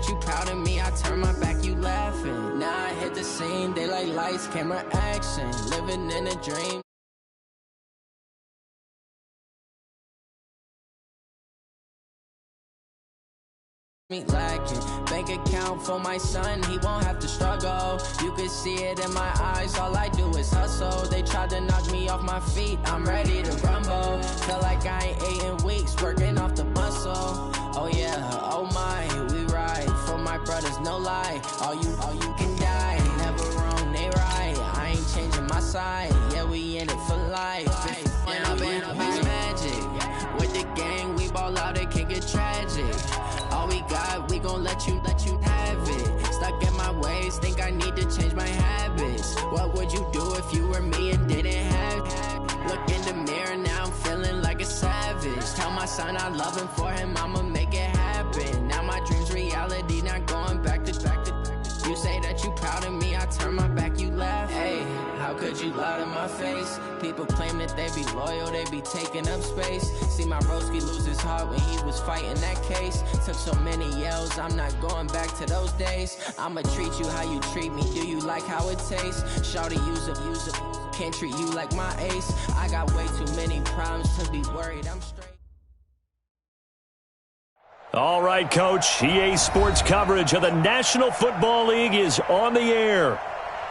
that you proud of me, I turn my back, you laughing. Now I hit the scene, they like lights, camera, action. Living in a dream. Me lacking. Bank account for my son, he won't have to struggle. You can see it in my eyes, all I do is hustle. They tried to knock me off my feet, I'm ready to rumble. Feel like I ain't ate in weeks, working off the muscle. Oh yeah, oh my, we ride for my brothers, no lie. All you can die, never wrong, they right. I ain't changing my side, yeah, we in it for life. When I've been magic, with the gang, we ball out, it can get tragic. All we got, we gon' let you have it. Stuck in my ways, think I need to change my habits. What would you do if you were me and didn't have it? Look in the mirror, now I'm feeling like a savage. Tell my son I love him, for him I'ma make it happen. Now my dream's reality, not going back to. You say that you proud of me, I turn my back, you laugh. Hey, how could you lie to my face? People claim that they be loyal, they be taking up space. See my broski lose his heart when he was fighting that case. Took so many yells, I'm not going back to those days. I'ma treat you how you treat me, do you like how it tastes? Shawty, use up, can't treat you like my ace. I got way too many problems to be worried, I'm straight. All right, Coach. EA Sports coverage of the National Football League is on the air.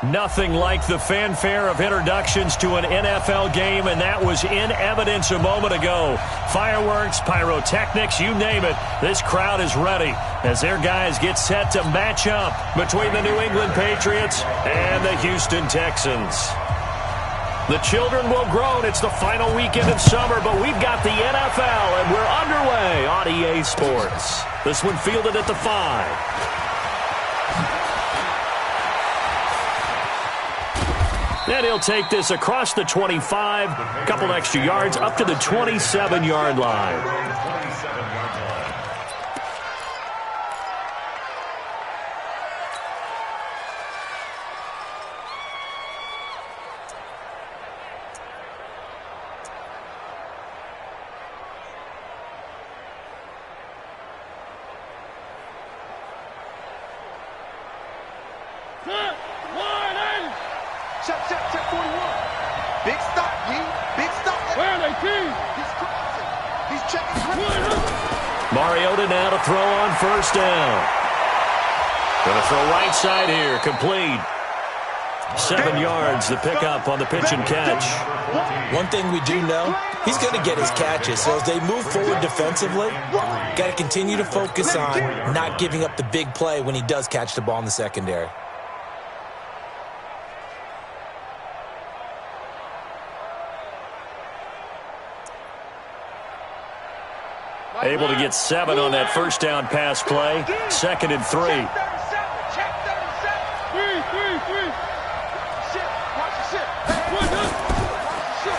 Nothing like the fanfare of introductions to an NFL game, and that was in evidence a moment ago. Fireworks, pyrotechnics, you name it. This crowd is ready as their guys get set to match up between the New England Patriots and the Houston Texans. The children will groan. It's the final weekend of summer, but we've got the NFL, and we're underway on EA Sports. This one fielded at the 5. And he'll take this across the 25, a couple extra yards, up to the 27-yard line. Check 41. Big stop, big stop. Where are they, team? He's crossing. He's checking. Mariota now to throw on first down. Going to throw right side here, complete. 7 yards, the pickup on the pitch and catch. One thing we do know, he's going to get his catches. So as they move forward defensively, got to continue to focus on not giving up the big play when he does catch the ball in the secondary. Able to get 7 on that first down pass play. 2nd and 3.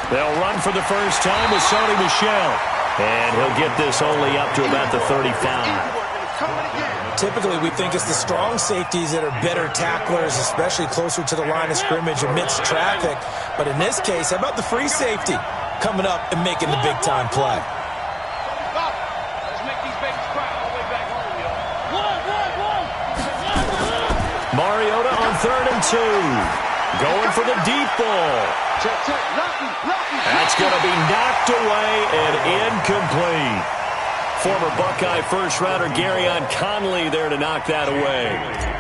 They'll run for the first time with Sony Michel. And he'll get this only up to about the 35. Typically, we think it's the strong safeties that are better tacklers, especially closer to the line of scrimmage amidst traffic. But in this case, how about the free safety coming up and making the big-time play? Mariota on 3rd and 2. Going for the deep ball. That's going to be knocked away and incomplete. Former Buckeye first-rounder Garyon Conley there to knock that away.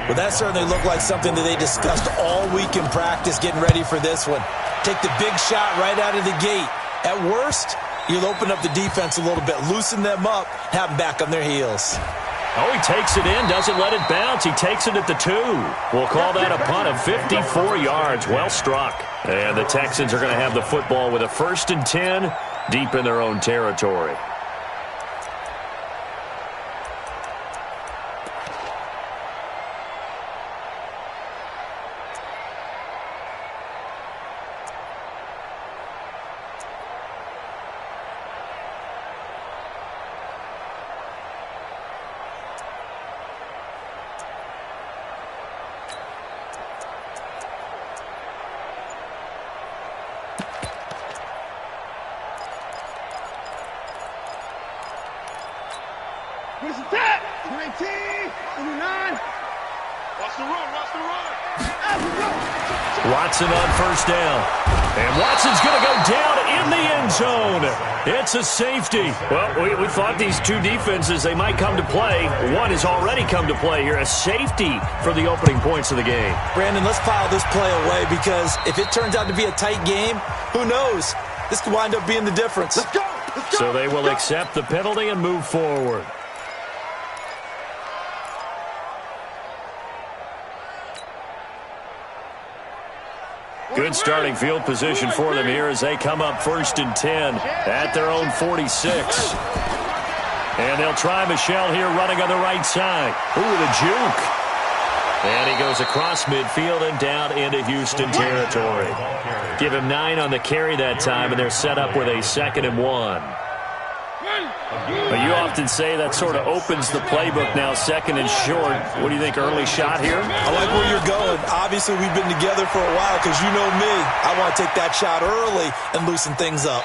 Well, that certainly looked like something that they discussed all week in practice getting ready for this one. Take the big shot right out of the gate. At worst, you'll open up the defense a little bit, loosen them up, have them back on their heels. Oh, he takes it in, doesn't let it bounce. He takes it at the 2. We'll call that a punt of 54 yards. Well struck. And the Texans are going to have the football with a 1st and 10 deep in their own territory. Where's the tap? 19, 29. Watch the run, watch the run. Watson on first down. And Watson's going to go down in the end zone. It's a safety. Well, we thought these two defenses, they might come to play. One has already come to play here. A safety for the opening points of the game. Brandon, let's file this play away because if it turns out to be a tight game, who knows? This could wind up being the difference. Let's go. Let's go. So they will accept the penalty and move forward. Good starting field position for them here as they come up 1st and 10 at their own 46. And they'll try Michel here running on the right side. Ooh, the juke. And he goes across midfield and down into Houston territory. Give him 9 on the carry that time, and they're set up with a 2nd and 1. You often say that sort of opens the playbook now, 2nd and short. What do you think, early shot here? I like where you're going. Obviously, we've been together for a while because you know me. I want to take that shot early and loosen things up.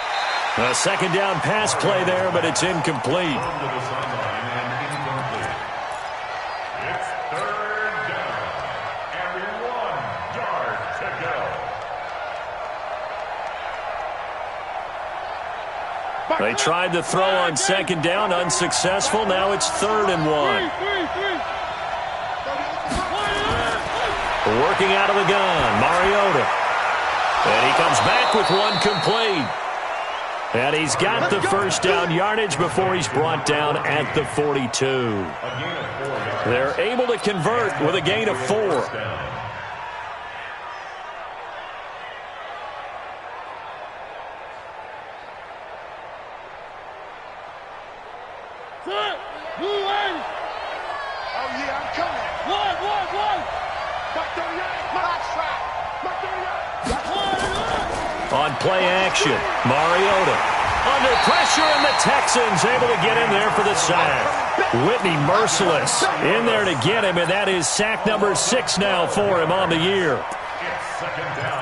A 2nd down pass play there, but it's incomplete. It's 3rd down and 1 yard to go. They tried to throw on 2nd down, unsuccessful. Now it's 3rd and 1. Working out of the gun, Mariota. And he comes back with one complete. And he's got the 1st down yardage before he's brought down at the 42. They're able to convert with a gain of 4. On play action, Mariota under pressure, and the Texans able to get in there for the sack. Whitney merciless in there to get him, and that is sack number 6 now for him on the year. It's 2nd down.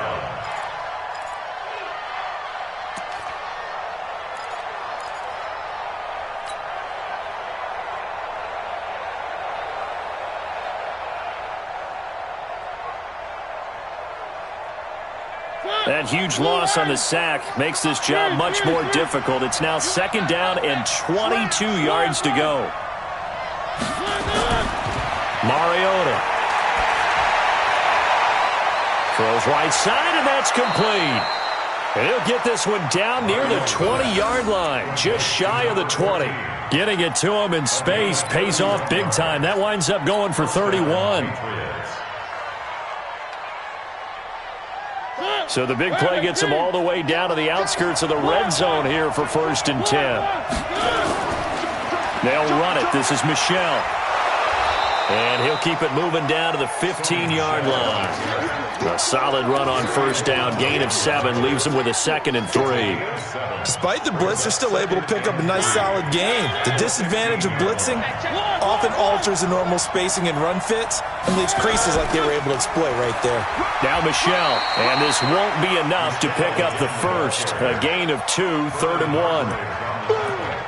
That huge loss on the sack makes this job much more difficult. It's now 2nd down and 22 yards to go. Mariota throws right side, and that's complete. And he'll get this one down near the 20-yard line, just shy of the 20. Getting it to him in space pays off big time. That winds up going for 31. So the big play gets him all the way down to the outskirts of the red zone here for 1st and 10. They'll run it. This is Michel. And he'll keep it moving down to the 15-yard line. A solid run on 1st down. Gain of 7 leaves him with a 2nd and 3. Despite the blitz, they're still able to pick up a nice solid gain. The disadvantage of blitzing often alters the normal spacing and run fits and leaves creases like they were able to exploit right there. Now Michel, and this won't be enough to pick up the 1st. A gain of 2, 3rd and 1.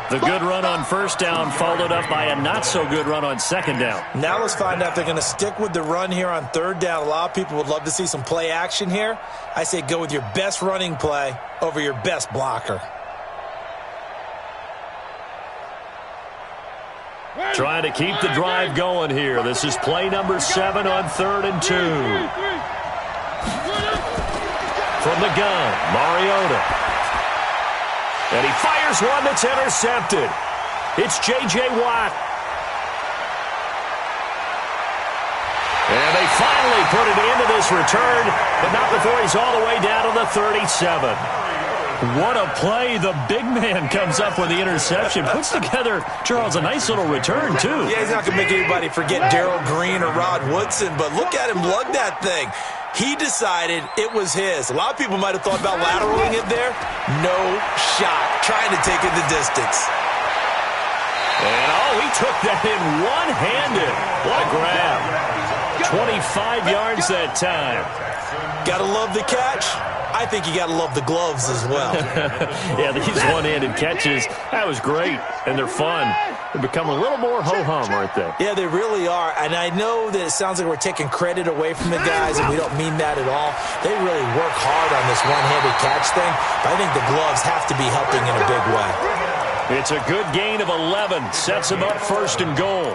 The good run on 1st down followed up by a not-so-good run on 2nd down. Now let's find out if they're going to stick with the run here on 3rd down. A lot of people would love to see some play action here. I say go with your best running play over your best blocker. Trying to keep the drive going here. This is play number 7 on 3rd and 2. From the gun, Mariota. And he fires one that's intercepted. It's J.J. Watt. And they finally put it into this return, but not before he's all the way down to the 37. What a play. The big man comes up with the interception. Puts together, Charles, a nice little return, too. Yeah, he's not going to make anybody forget Darrell Green or Rod Woodson, but look at him lug that thing. He decided it was his. A lot of people might have thought about lateraling it there. No shot. Trying to take it the distance. And, he took that in one-handed. What a grab. 25 yards that time. Gotta love the catch. I think you got to love the gloves as well. Yeah, these one-handed catches, that was great, and they're fun. They become a little more ho-hum right there. Yeah, they really are, and I know that it sounds like we're taking credit away from the guys, and we don't mean that at all. They really work hard on this one-handed catch thing, but I think the gloves have to be helping in a big way. It's a good gain of 11. Sets them up first and goal.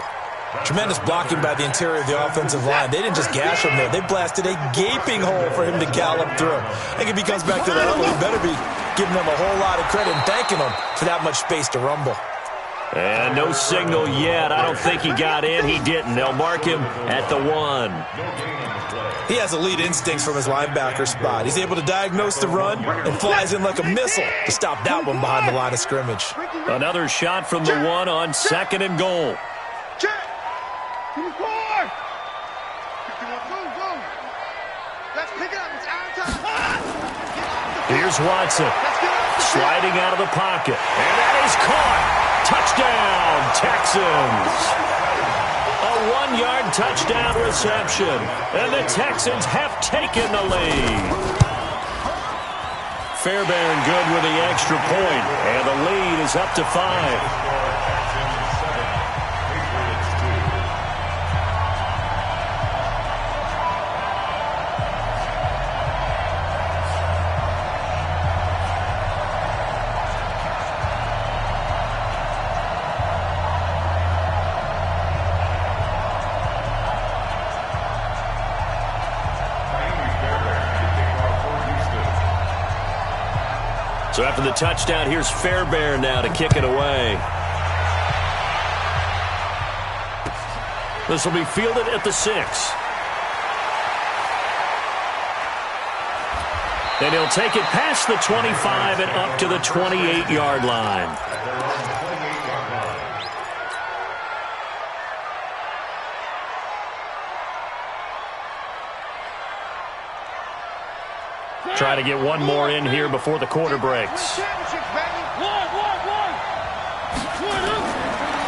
Tremendous blocking by the interior of the offensive line. They didn't just gash him there. They blasted a gaping hole for him to gallop through. I think if he comes back to the huddle, he better be giving them a whole lot of credit and thanking them for that much space to rumble. And no signal yet. I don't think he got in. He didn't. They'll mark him at the 1. He has elite instincts from his linebacker spot. He's able to diagnose the run and flies in like a missile to stop that one behind the line of scrimmage. Another shot from the 1 on 2nd and goal. Here's Watson, sliding out of the pocket, and that is caught. Touchdown, Texans. A 1-yard touchdown reception, and the Texans have taken the lead. Fairbairn good with the extra point, and the lead is up to 5. So after the touchdown, here's Fairbairn now to kick it away. This will be fielded at the 6. And he'll take it past the 25 and up to the 28-yard line. Try to get one more in here before the quarter breaks.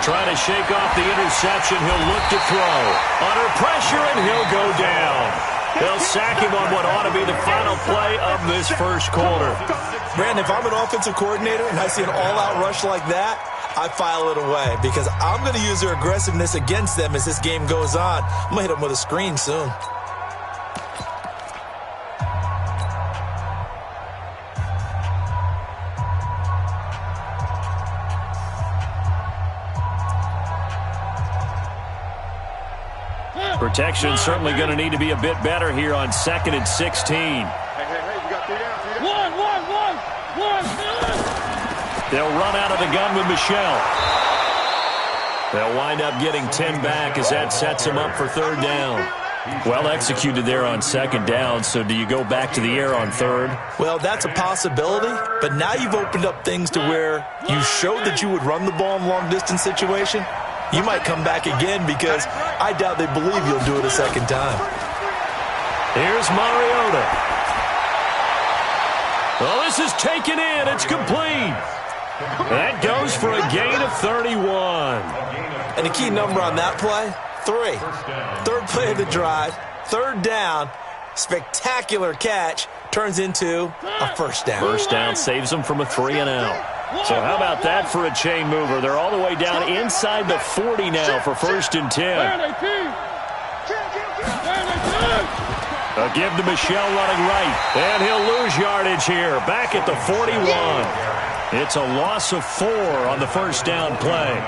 Trying to shake off the interception. He'll look to throw. Under pressure, and he'll go down. They'll sack him on what ought to be the final play of this first quarter. Brandon, if I'm an offensive coordinator and I see an all-out rush like that, I file it away because I'm going to use their aggressiveness against them as this game goes on. I'm going to hit them with a screen soon. Protection certainly going to need to be a bit better here on 2nd and 16. Hey, you got 3 down. One. They'll run out of the gun with Michelle. They'll wind up getting 10 back as that sets them up for 3rd down. Well executed there on 2nd down, so do you go back to the air on 3rd? Well, that's a possibility, but now you've opened up things to where you showed that you would run the ball in long-distance situation. You might come back again because I doubt they believe you'll do it a 2nd time. Here's Mariota. Well, this is taken in. It's complete. That goes for a gain of 31. And the key number on that play, 3. 3rd play of the drive, 3rd down, spectacular catch, turns into a 1st down. 1st down saves them from a 3-and-out. So how about that for a chain mover? They're all the way down inside the 40 now for 1st and 10. A give to Michelle running right. And he'll lose yardage here. Back at the 41. It's a loss of 4 on the 1st down play.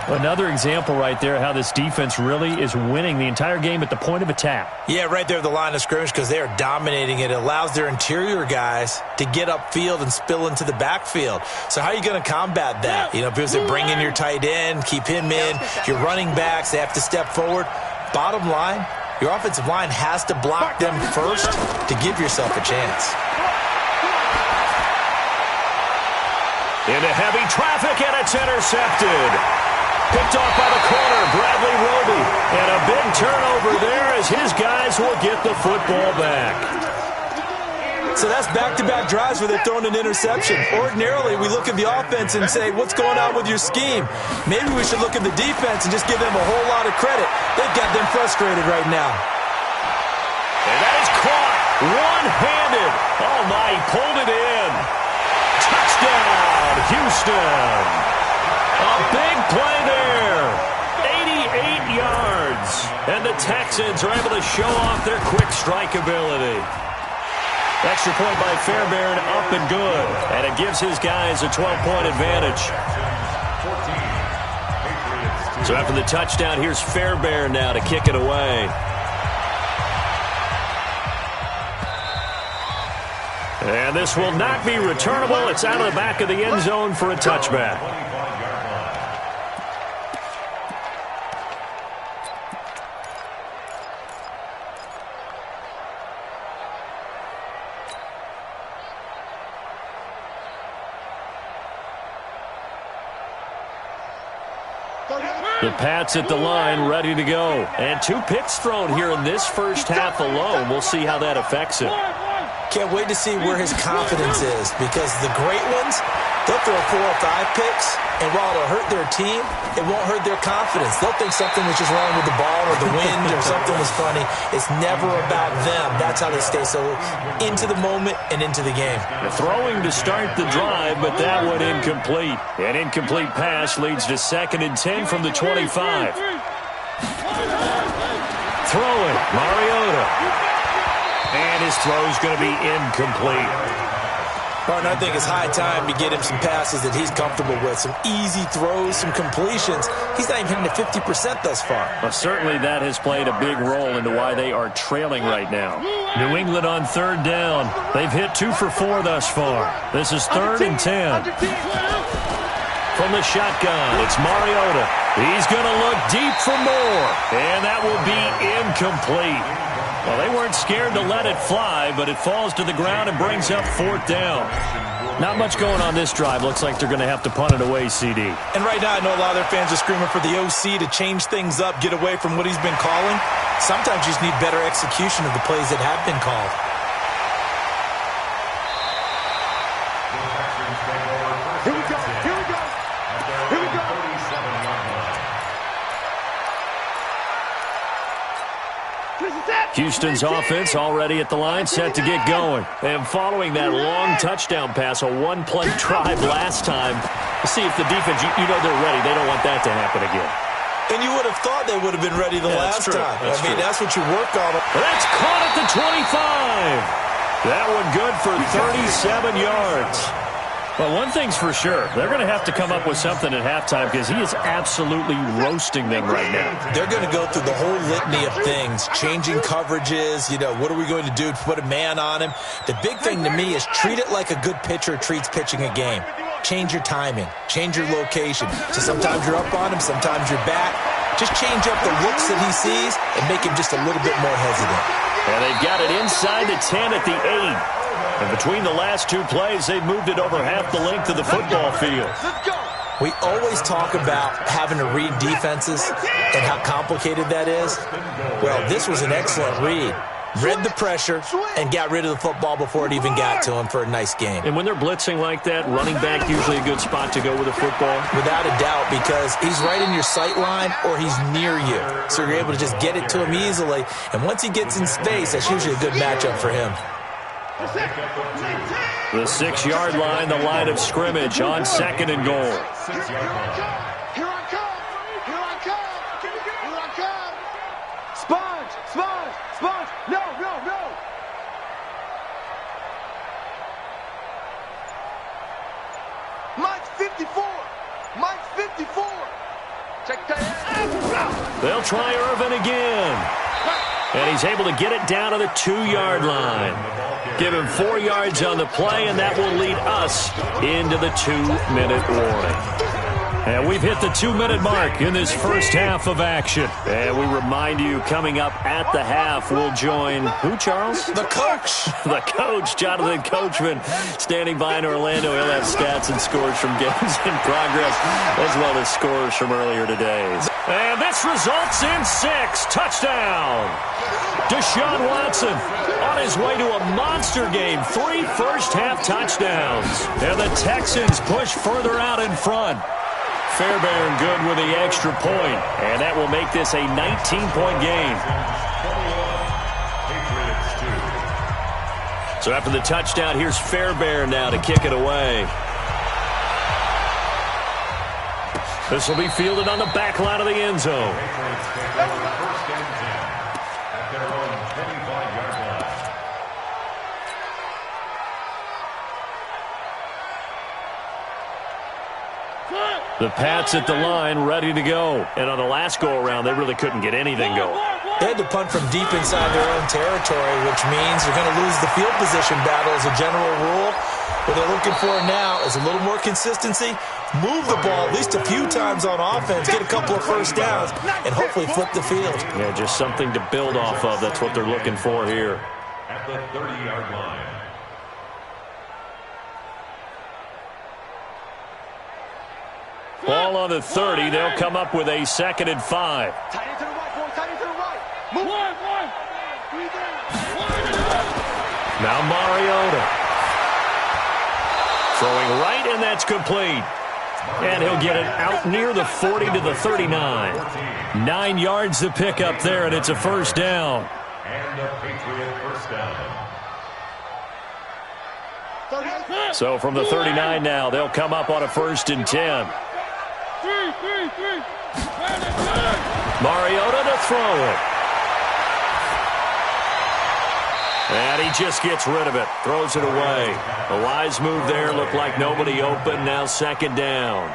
Another example right there how this defense really is winning the entire game at the point of attack. Yeah, right there at the line of scrimmage because they are dominating it. It allows their interior guys to get upfield and spill into the backfield. So how are you going to combat that? You know, people say bring in your tight end, keep him in. Your running backs, they have to step forward. Bottom line, your offensive line has to block them first to give yourself a chance. Into heavy traffic, and it's intercepted. Picked off by the corner, Bradley Roby. And a big turnover there as his guys will get the football back. So that's back-to-back drives where they're throwing an interception. Ordinarily, we look at the offense and say, what's going on with your scheme? Maybe we should look at the defense and just give them a whole lot of credit. They've got them frustrated right now. And that is caught. One-handed. Oh, my, he pulled it in. Touchdown, Houston. A big play there. 88 yards. And the Texans are able to show off their quick strike ability. Extra point by Fairbairn, up and good. And it gives his guys a 12-point advantage. So after the touchdown, here's Fairbairn now to kick it away. And this will not be returnable. It's out of the back of the end zone for a touchback. The Pats at the line, ready to go. And 2 picks thrown here in this first half alone. We'll see how that affects him. Can't wait to see where his confidence is, because the great ones, they'll throw 4 or 5 picks, and while it'll hurt their team, it won't hurt their confidence. They'll think something was just wrong with the ball or the wind or something was funny. It's never about them. That's how they stay so into the moment and into the game. Throwing to start the drive, but that one incomplete. An incomplete pass leads to 2nd and 10 from the 25. Throwing, Mariota. And his throw's going to be incomplete. Partner, I think it's high time to get him some passes that he's comfortable with. Some easy throws, some completions. He's not even hitting the 50% thus far. Well, certainly that has played a big role into why they are trailing right now. New England on 3rd down. They've hit 2 for 4 thus far. This is 3rd and 10. From the shotgun, it's Mariota. He's going to look deep for more. And that will be incomplete. Well, they weren't scared to let it fly, but it falls to the ground and brings up 4th down. Not much going on this drive. Looks like they're going to have to punt it away, CD. And right now, I know a lot of their fans are screaming for the OC to change things up, get away from what he's been calling. Sometimes you just need better execution of the plays that have been called. Here we go. Here we go. Here we go. Houston's offense already at the line, set to get going. And following that long touchdown pass, a one-play drive last time, see if the defense, you know they're ready. They don't want that to happen again. And you would have thought they would have been ready the last time. That's what you work on. That's caught at the 25. That one good for 37 yards. Well, one thing's for sure. They're going to have to come up with something at halftime because he is absolutely roasting them right now. They're going to go through the whole litany of things, changing coverages, what are we going to do to put a man on him? The big thing to me is treat it like a good pitcher treats pitching a game. Change your timing, change your location. So sometimes you're up on him, sometimes you're back. Just change up the looks that he sees and make him just a little bit more hesitant. And they've got it inside the 10 at the 8. And between the last 2 plays, they've moved it over half the length of the football field. We always talk about having to read defenses and how complicated that is. Well, this was an excellent read. Read the pressure and got rid of the football before it even got to him for a nice game. And when they're blitzing like that, running back usually a good spot to go with a football? Without a doubt, because he's right in your sight line or he's near you. So you're able to just get it to him easily. And once he gets in space, that's usually a good matchup for him. The 6-yard line, the line of scrimmage on 2nd and goal. Here I come. Here I come. Here I come. Sponge. Sponge. Sponge. No, no, no. Mike's 54. Mike's 54. Check that. They'll try Irvin again. And he's able to get it down to the 2-yard line. Give him 4 yards on the play, and that will lead us into the 2-minute warning. And we've hit the 2-minute mark in this first half of action. And we remind you, coming up at the half, we'll join who, Charles? The coach. The coach, Jonathan Coachman, standing by in Orlando. He'll have stats and scores from games in progress, as well as scores from earlier today. And this results in 6. Touchdown. Deshaun Watson on his way to a monster game. 3 first-half touchdowns. And the Texans push further out in front. Fairbairn good with the extra point, and that will make this a 19-point game. So after the touchdown, here's Fairbairn now to kick it away. This will be fielded on the back line of the end zone. First and 10 at their own 25-yard line. The Pats at the line, ready to go. And on the last go-around, they really couldn't get anything going. They had to punt from deep inside their own territory, which means you're going to lose the field position battle as a general rule. What they're looking for now is a little more consistency, move the ball at least a few times on offense, get a couple of first downs, and hopefully flip the field. Yeah, just something to build off of. That's what they're looking for here. At the 30-yard line. Ball on the 30. They'll come up with a 2nd and 5. Tight end to the right, boy. Tight end to the right. Move. One. Now Mariota. Throwing right, and that's complete. And he'll get it out near the 40 to the 39. 9 yards to pick up there, and it's a first down. And a Patriot first down. So from the 39 now, they'll come up on a 1st and 10. Mariota to throw it. And he just gets rid of it. Throws it away. A wise move there. Looked like nobody open. Now 2nd down.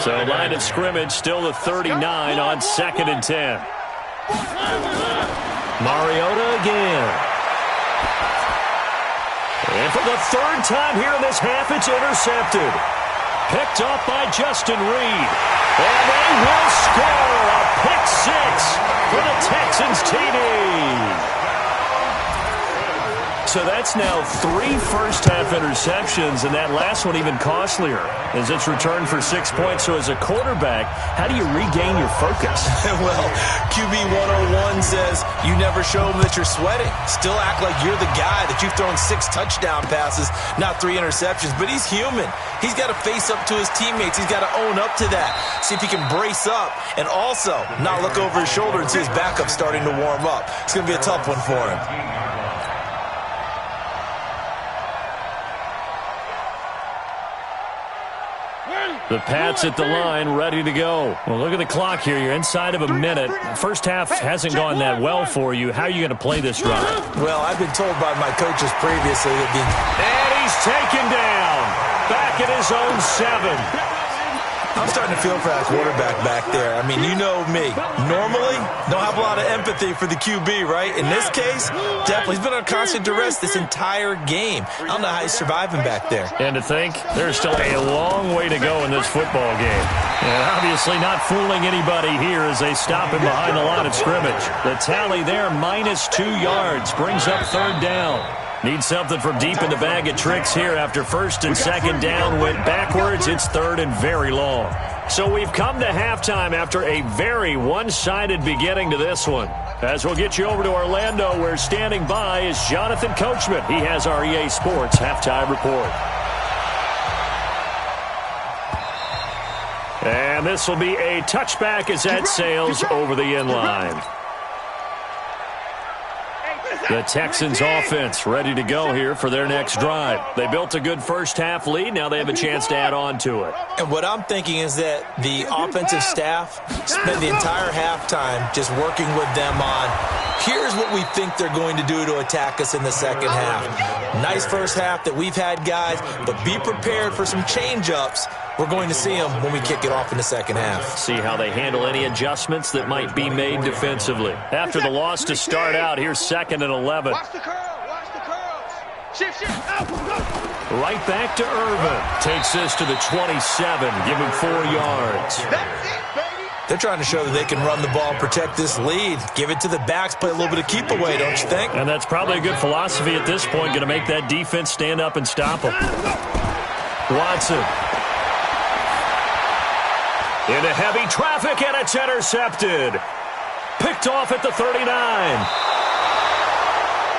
So line of scrimmage still the 39 on 2nd and 10. Mariota again. And for the 3rd time here in this half, it's intercepted. Picked off by Justin Reed. And they will score a pick 6 for the Texans TD. So that's now 3 first-half interceptions, and that last one even costlier as it's returned for 6 points. So as a quarterback, how do you regain your focus? Well, QB 101 says you never show them that you're sweating. Still act like you're the guy, that you've thrown 6 touchdown passes, not 3 interceptions. But he's human. He's got to face up to his teammates. He's got to own up to that. See if he can brace up and also not look over his shoulder and see his backup starting to warm up. It's going to be a tough one for him. The Pats at the line, ready to go. Well, look at the clock here. You're inside of a minute. First half hasn't gone that well for you. How are you going to play this drive? Well, I've been told by my coaches previously that And he's taken down. Back at his own 7. I'm starting to feel for that quarterback back there. I mean, you know me. Normally, don't have a lot of empathy for the QB, right? In this case, definitely. He's been on constant duress this entire game. I don't know how he's surviving back there. And to think, there's still a long way to go in this football game. And obviously not fooling anybody here as they stop him behind the line of scrimmage. The tally there, -2 yards, brings up 3rd down. Need something from deep in the bag of tricks here after 1st and 2nd down went backwards. It's 3rd and very long. So we've come to halftime after a very one-sided beginning to this one. As we'll get you over to Orlando, where standing by is Jonathan Coachman. He has our EA Sports halftime report. And this will be a touchback as that sails over the end line. The Texans offense ready to go here for their next drive. They built a good first-half lead. Now they have a chance to add on to it. And what I'm thinking is that the offensive staff spent the entire halftime just working with them on, here's what we think they're going to do to attack us in the second half. Nice first half that we've had, guys, but be prepared for some change-ups. We're going to see them when we kick it off in the second half. See how they handle any adjustments that might be made defensively. After the loss to start out, here's 2nd and 11. Watch the curl. Watch the curls. Shift. Out. Go. Right back to Irvin. Takes this to the 27. Give him 4 yards. That's it, baby. They're trying to show that they can run the ball, protect this lead. Give it to the backs, play a little bit of keep away, don't you think? And that's probably a good philosophy at this point. Going to make that defense stand up and stop them. Watson. Into heavy traffic, and it's intercepted. Picked off at the 39.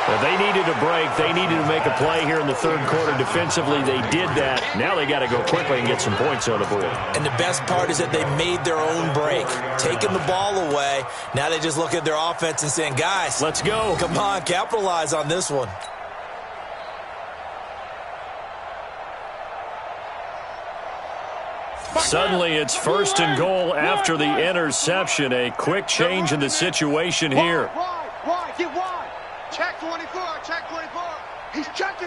Well, they needed a break. They needed to make a play here in the 3rd quarter. Defensively, they did that. Now they got to go quickly and get some points on the board. And the best part is that they made their own break, taking the ball away. Now they just look at their offense and saying, guys, let's go. Come on, capitalize on this one. Suddenly it's 1st and goal after the interception. A quick change in the situation here. Wide, get wide. Check 24, check 24. He's checking.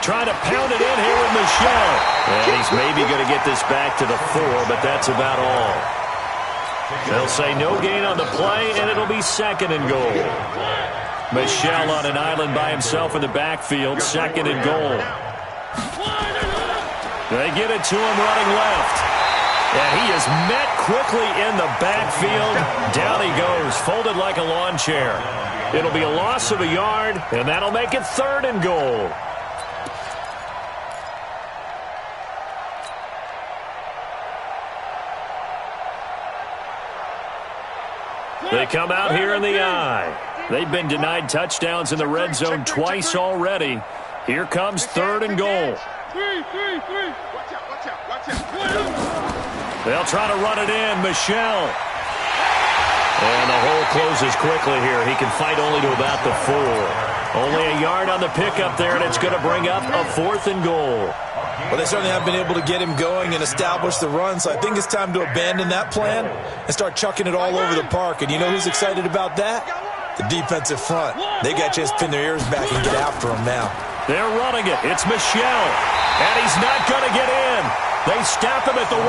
Trying to pound it in here with Michel. And he's maybe going to get this back to the 4, but that's about all. They'll say no gain on the play, and it'll be 2nd and goal. Michel on an island by himself in the backfield, 2nd and goal. They get it to him running left. And he is met quickly in the backfield. Down he goes, folded like a lawn chair. It'll be a loss of a yard, and that'll make it 3rd and goal. They come out here in the eye. They've been denied touchdowns in the red zone twice already. Here comes 3rd and goal. They'll try to run it in. Michel. And the hole closes quickly here. He can fight only to about the 4. Only a yard on the pickup there, and it's going to bring up a 4th and goal. Well, they certainly haven't been able to get him going and establish the run, so I think it's time to abandon that plan and start chucking it all over the park. And you know who's excited about that? The defensive front. They got to just pin their ears back and get after him now. They're running it. It's Michel. And he's not going to get in. They stop him at the 1.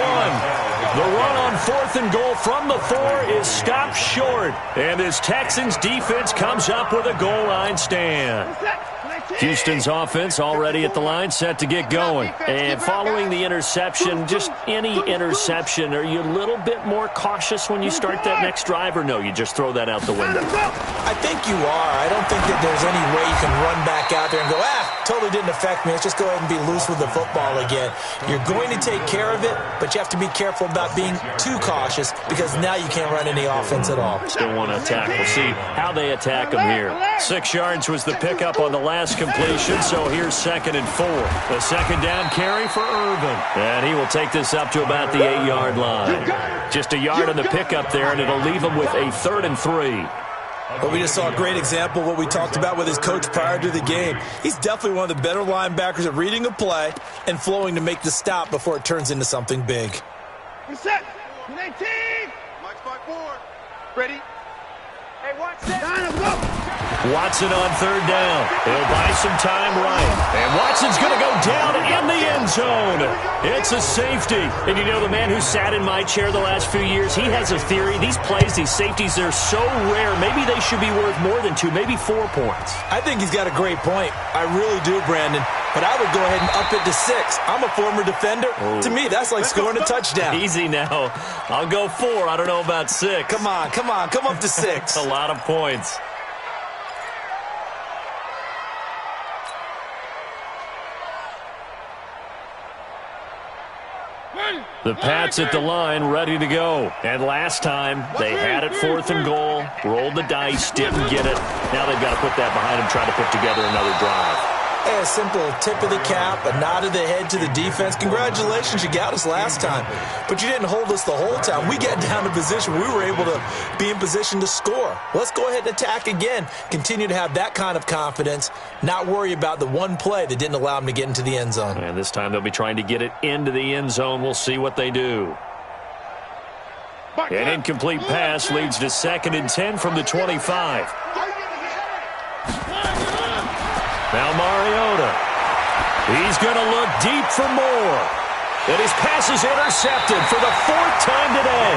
The run on 4th and goal from the 4 is stopped short. And this Texans defense comes up with a goal line stand. Houston's offense already at the line, set to get going. And following the interception, just any interception, are you a little bit more cautious when you start that next drive, or no, you just throw that out the window? I think you are. I don't think that there's any way you can run back out there and go, totally didn't affect me. Let's just go ahead and be loose with the football again. You're going to take care of it, but you have to be careful about being too cautious because now you can't run any offense at all. Still want to attack. We'll see how they attack them here. 6 yards was the pickup on the last completion, so here's 2nd and 4. The 2nd down carry for Irvin. And he will take this up to about the 8-yard line. Just a yard on the pickup there, and it'll leave him with a 3rd and 3. But we just saw a great example of what we talked about with his coach prior to the game. He's definitely one of the better linebackers at reading a play and flowing to make the stop before it turns into something big. Set. 19. March by 4. Ready. Hey, watch that. Watson on 3rd down. He'll buy some time right. And Watson's going to go down in the end zone. It's a safety. And you know, the man who sat in my chair the last few years, he has a theory. These plays, these safeties, they're so rare. Maybe they should be worth more than 2, maybe 4 points. I think he's got a great point. I really do, Brandon. But I would go ahead and up it to 6. I'm a former defender. Ooh. To me, that's like scoring a touchdown. Easy now. I'll go 4. I don't know about 6. Come on. Come up to 6. A lot of points. The Pats at the line, ready to go. And last time, they had it 4th and goal, rolled the dice, didn't get it. Now they've got to put that behind them, try to put together another drive. A simple tip of the cap, a nod of the head to the defense. Congratulations, you got us last time. But you didn't hold us the whole time. We got down to position. We were able to be in position to score. Let's go ahead and attack again. Continue to have that kind of confidence. Not worry about the one play that didn't allow them to get into the end zone. And this time they'll be trying to get it into the end zone. We'll see what they do. An incomplete pass leads to 2nd and 10 from the 25. Now Mariota. He's going to look deep for more. And his pass is intercepted for the 4th time today.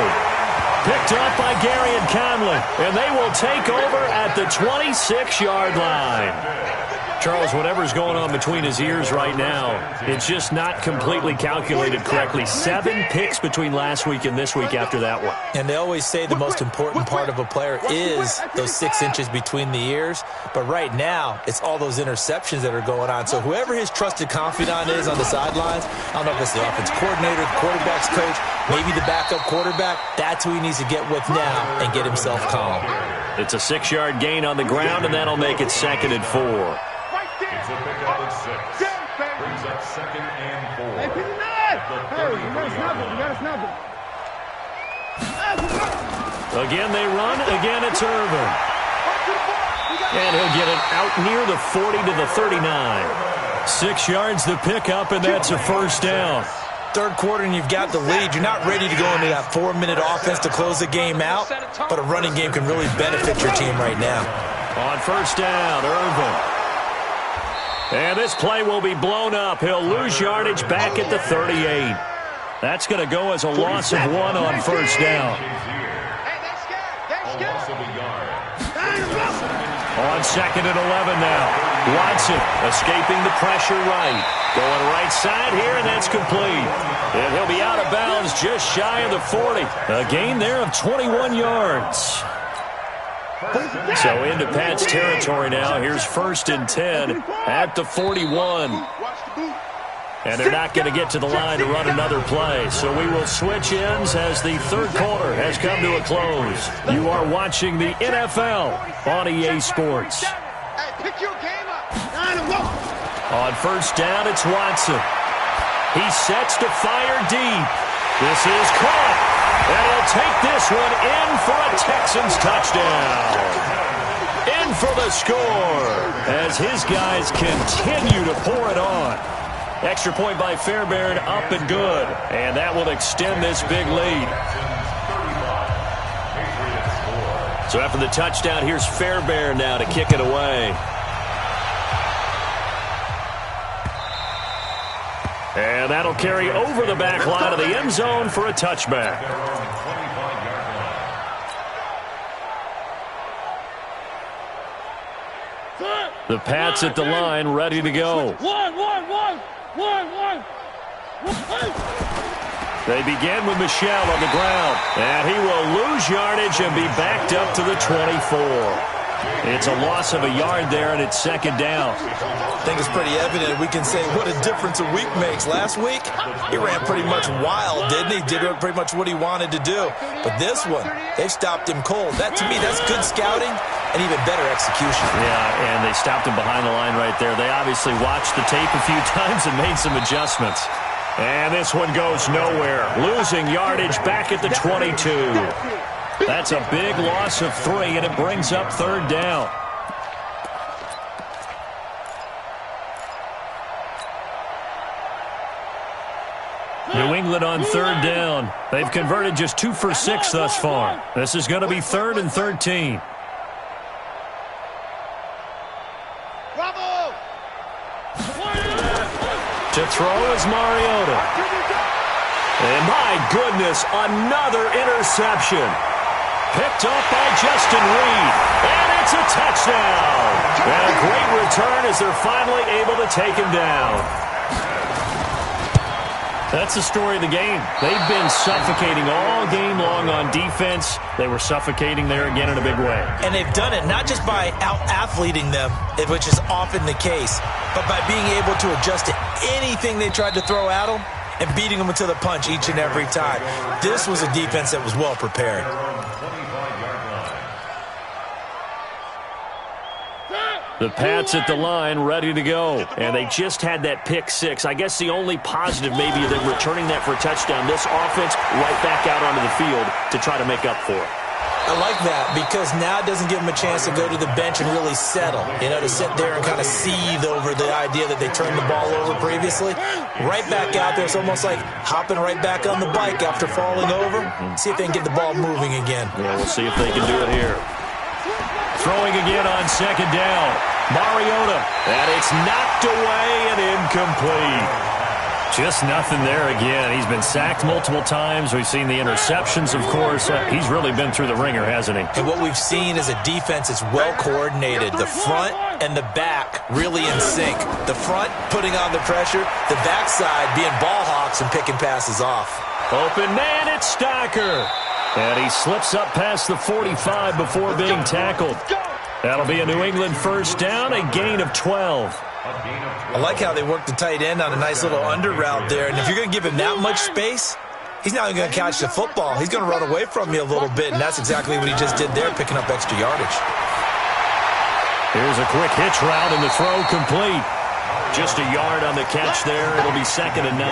Picked up by Gary and Conley. And they will take over at the 26-yard line. Charles, whatever's going on between his ears right now, it's just not completely calculated correctly. 7 picks between last week and this week after that one. And they always say the most important part of a player is those 6 inches between the ears. But right now, it's all those interceptions that are going on. So whoever his trusted confidant is on the sidelines, I don't know if it's the offense coordinator, the quarterback's coach, maybe the backup quarterback, that's who he needs to get with now and get himself calm. It's a 6-yard gain on the ground, and that'll make it 2nd and 4. It's a pickup at 6. Brings up 2nd and 4. Hey, pick it up! Hey, you gotta snap it. You gotta snap it. Again, they run. Again, it's Irvin. And he'll get it out near the 40 to the 39. 6 yards to pick up, and that's a first down. Third quarter and you've got the lead. You're not ready to go into that 4-minute offense to close the game out, but a running game can really benefit your team right now. On first down, Irvin. And this play will be blown up. He'll lose yardage back at the 38. That's going to go as a loss of 1 on first down. On second and 11 now. Watson escaping the pressure right. Going right side here, and that's complete. And he'll be out of bounds just shy of the 40. A gain there of 21 yards. So into Pat's territory now. Here's first and 10 at the 41. And they're not going to get to the line to run another play. So we will switch ends as the third quarter has come to a close. You are watching the NFL on EA Sports. Hey, pick your game up. On first down, it's Watson. He sets to fire deep. This is caught. And he'll take this one in for a Texans touchdown. In for the score as his guys continue to pour it on. Extra point by Fairbairn, up and good. And that will extend this big lead. So after the touchdown, here's Fairbairn now to kick it away. And that'll carry over the back line of the end zone for a touchback. The Pats at the line, ready to go. They begin with Michel on the ground. And he will lose yardage and be backed up to the 24. It's a loss of a yard there, and it's second down. I think it's pretty evident. We can say what a difference a week makes. Last week, he ran pretty much wild, didn't he? Did pretty much what he wanted to do. But this one, they've stopped him cold. That, to me, that's good scouting and even better execution. Yeah, and they stopped him behind the line right there. They obviously watched the tape a few times and made some adjustments. And this one goes nowhere. Losing yardage back at the 22. That's a big loss of 3, and it brings up third down. New England on third down. They've converted just 2 for 6 thus far. This is going to be 3rd and 13. Bravo! To throw is Mariota. And my goodness, another interception. Picked up by Justin Reed. And it's a touchdown. And a great return as they're finally able to take him down. That's the story of the game. They've been suffocating all game long on defense. They were suffocating there again in a big way. And they've done it not just by out-athleting them, which is often the case, but by being able to adjust to anything they tried to throw at them and beating them to the punch each and every time. This was a defense that was well prepared. The Pats at the line, ready to go. And they just had that pick 6. I guess the only positive maybe of them returning that for a touchdown. This offense right back out onto the field to try to make up for it. I like that because now it doesn't give them a chance to go to the bench and really settle. You know, to sit there and kind of seethe over the idea that they turned the ball over previously. Right back out there. It's almost like hopping right back on the bike after falling over. See if they can get the ball moving again. Yeah, we'll see if they can do it here. Throwing again on second down. Mariota. And it's knocked away and incomplete. Just nothing there again. He's been sacked multiple times. We've seen the interceptions, of course. He's really been through the ringer, hasn't he? And what we've seen is a defense that's well coordinated. The front and the back really in sync. The front putting on the pressure. The backside being ball hawks and picking passes off. Open man, it's Stocker. And he slips up past the 45 before being tackled. That'll be a New England first down, a gain of 12. I like how they work the tight end on a nice little under route there. And if you're going to give him that much space, he's not even going to catch the football. He's going to run away from you a little bit, and that's exactly what he just did there, picking up extra yardage. Here's a quick hitch route, and the throw complete. Just a yard on the catch there. It'll be 2nd and 9.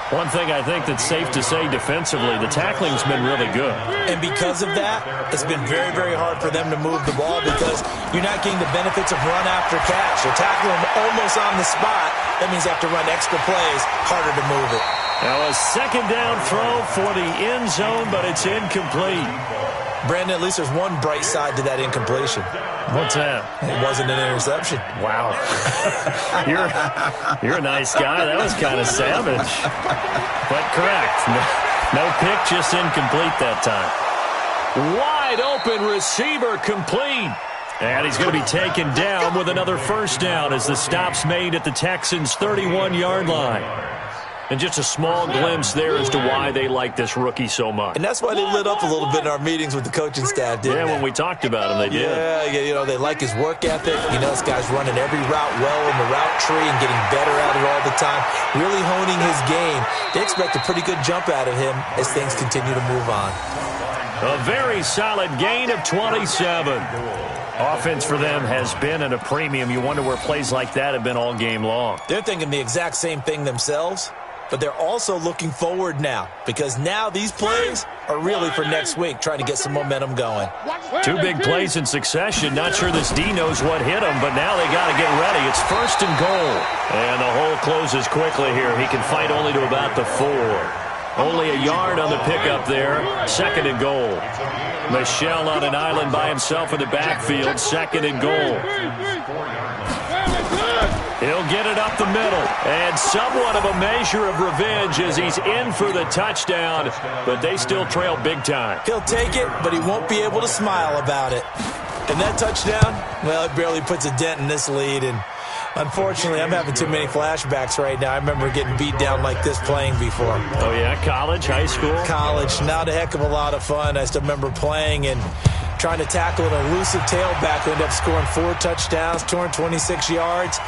One thing I think that's safe to say defensively, the tackling's been really good. And because of that, it's been very, very hard for them to move the ball because you're not getting the benefits of run after catch. You're tackling them almost on the spot. That means you have to run extra plays, harder to move it. Now a second down throw for the end zone, but it's incomplete. Brandon, at least there's one bright side to that incompletion. What's that? It wasn't an interception. Wow. You're a nice guy. That was kind of savage. But correct. No pick, just incomplete that time. Wide open receiver complete. And he's going to be taken down with another first down as the stop's made at the Texans' 31-yard line. And just a small glimpse there as to why they like this rookie so much. And that's why they lit up a little bit in our meetings with the coaching staff, didn't they? When we talked about him, they did. Yeah, you know, they like his work ethic. You know, this guy's running every route well in the route tree and getting better at it all the time, really honing his game. They expect a pretty good jump out of him as things continue to move on. A very solid gain of 27. Offense for them has been at a premium. You wonder where plays like that have been all game long. They're thinking the exact same thing themselves. But they're also looking forward now because now these plays are really for next week, trying to get some momentum going. Two big plays in succession. Not sure this D knows what hit him, but now they got to get ready. It's first and goal. And the hole closes quickly here. He can fight only to about the 4. Only a yard on the pickup there. Second and goal. Michel on an island by himself in the backfield. Second and goal. He'll get it up the middle, and somewhat of a measure of revenge as he's in for the touchdown, but they still trail big time. He'll take it, but he won't be able to smile about it. And that touchdown, well, it barely puts a dent in this lead, and unfortunately, I'm having too many flashbacks right now. I remember getting beat down like this playing before. Oh, yeah? College, high school? College. Not a heck of a lot of fun. I still remember playing and trying to tackle an elusive tailback who ended up scoring 4 touchdowns, 226 yards.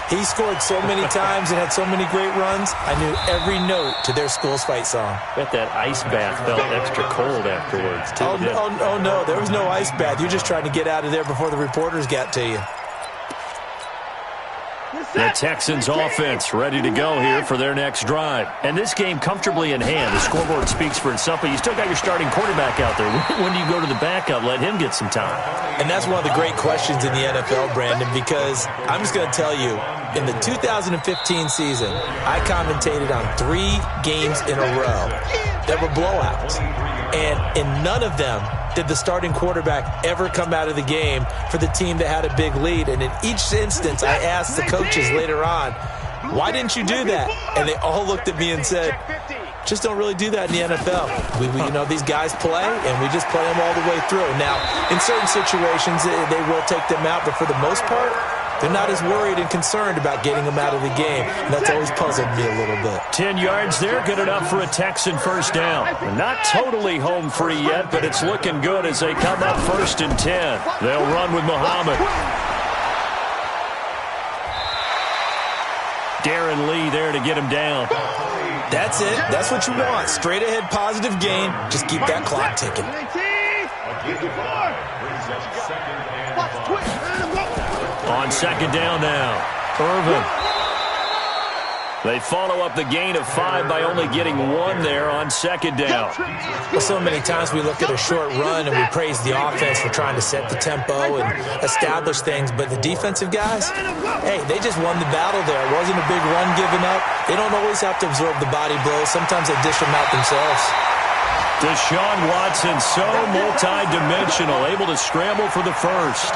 He scored so many times and had so many great runs, I knew every note to their school's fight song. Bet that ice bath felt extra cold afterwards, too. Oh, no, there was no ice bath. You're just trying to get out of there before the reporters got to you. The Texans offense ready to go here for their next drive. And this game comfortably in hand. The scoreboard speaks for itself, but you still got your starting quarterback out there. When do you go to the backup? Let him get some time. And that's one of the great questions in the NFL, Brandon, because I'm just going to tell you, in the 2015 season, I commentated on 3 games in a row that were blowouts. And in none of them did the starting quarterback ever come out of the game for the team that had a big lead. And in each instance, I asked the coaches later on, why didn't you do that? And they all looked at me and said, just don't really do that in the NFL. We you know, these guys play, and we just play them all the way through. Now, in certain situations, they will take them out, but for the most part, they're not as worried and concerned about getting them out of the game. And that's always puzzled me a little bit. 10 yards there, good enough for a Texan first down. Not totally home free yet, but it's looking good as they come up first and 10. They'll run with Muhammad. Darren Lee there to get him down. That's it. That's what you want. Straight ahead positive gain. Just keep that clock ticking. On second down now, Irvin. They follow up the gain of 5 by only getting 1 there on second down. Well, so many times we look at a short run and we praise the offense for trying to set the tempo and establish things, but the defensive guys, hey, they just won the battle there. It wasn't a big run given up. They don't always have to absorb the body blows. Sometimes they dish them out themselves. Deshaun Watson, so multi-dimensional, able to scramble for the first.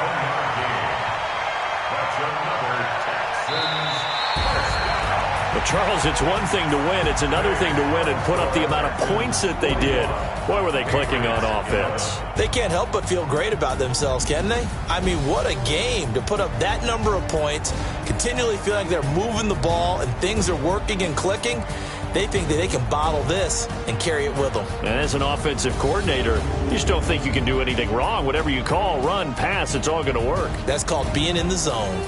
But Charles, it's one thing to win. It's another thing to win and put up the amount of points that they did. Boy, were they clicking on offense. They can't help but feel great about themselves, can they? I mean, what a game to put up that number of points, continually feel like they're moving the ball and things are working and clicking. They think that they can bottle this and carry it with them. And as an offensive coordinator, you just don't think you can do anything wrong. Whatever you call, run, pass, it's all going to work. That's called being in the zone.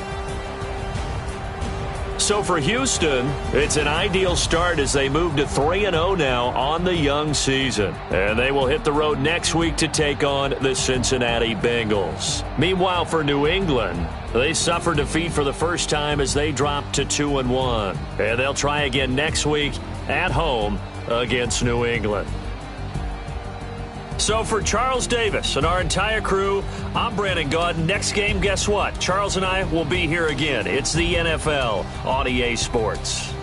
So for Houston, it's an ideal start as they move to 3-0 now on the young season. And they will hit the road next week to take on the Cincinnati Bengals. Meanwhile, for New England, they suffered defeat for the first time as they dropped to 2-1. And they'll try again next week at home against New England. So for Charles Davis and our entire crew, I'm Brandon Gaudin. Next game, guess what? Charles and I will be here again. It's the NFL on EA Sports.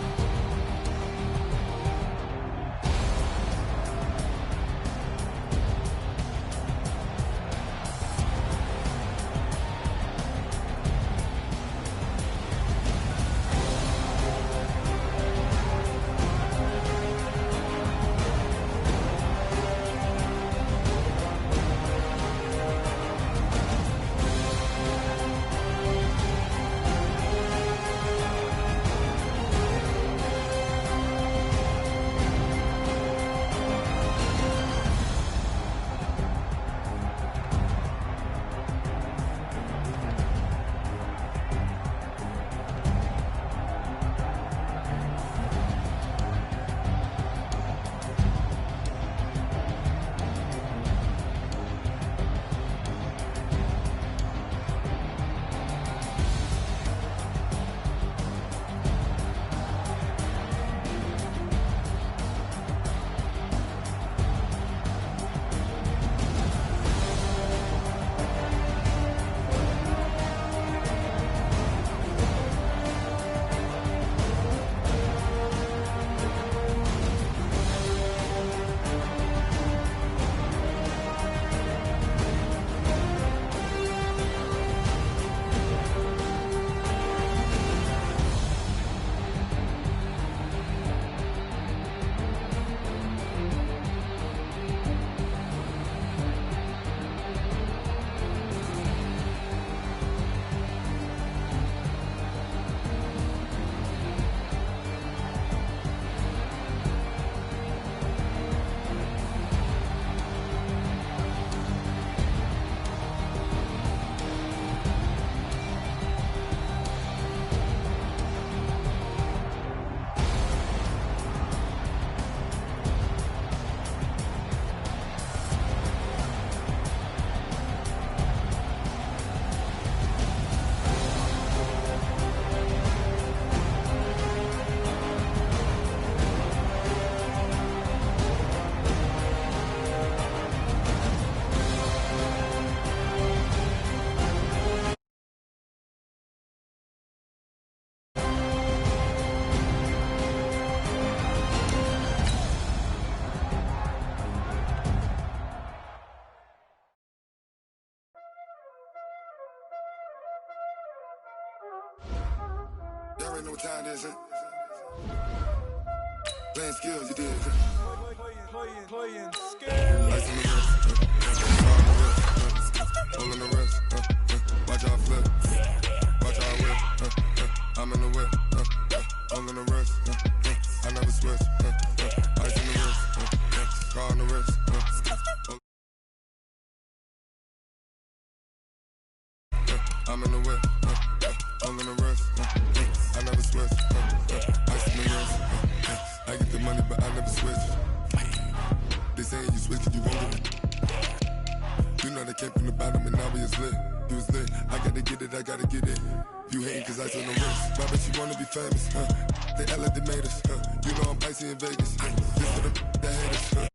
Y'all already know what time it is, huh? Playing skills, you did. Playing skills. Lights on the wrist, hold on the wrist, watch out flip, watch out whip, I'm in the whip, hold on the wrist, I never switch, ice on the wrist, car on the wrist, I'm in the whip, hold on the wrist, I never switch, ice on the wrist, I get the money but I never switch. They saying you switch it, you won't get it. You know they came from the bottom and now we is lit. You was lit, I gotta get it, I gotta get it. You hating cause ice on the wrist, but I bet you wanna be famous, They act like they made us, You know I'm icy in Vegas, This for the that haters,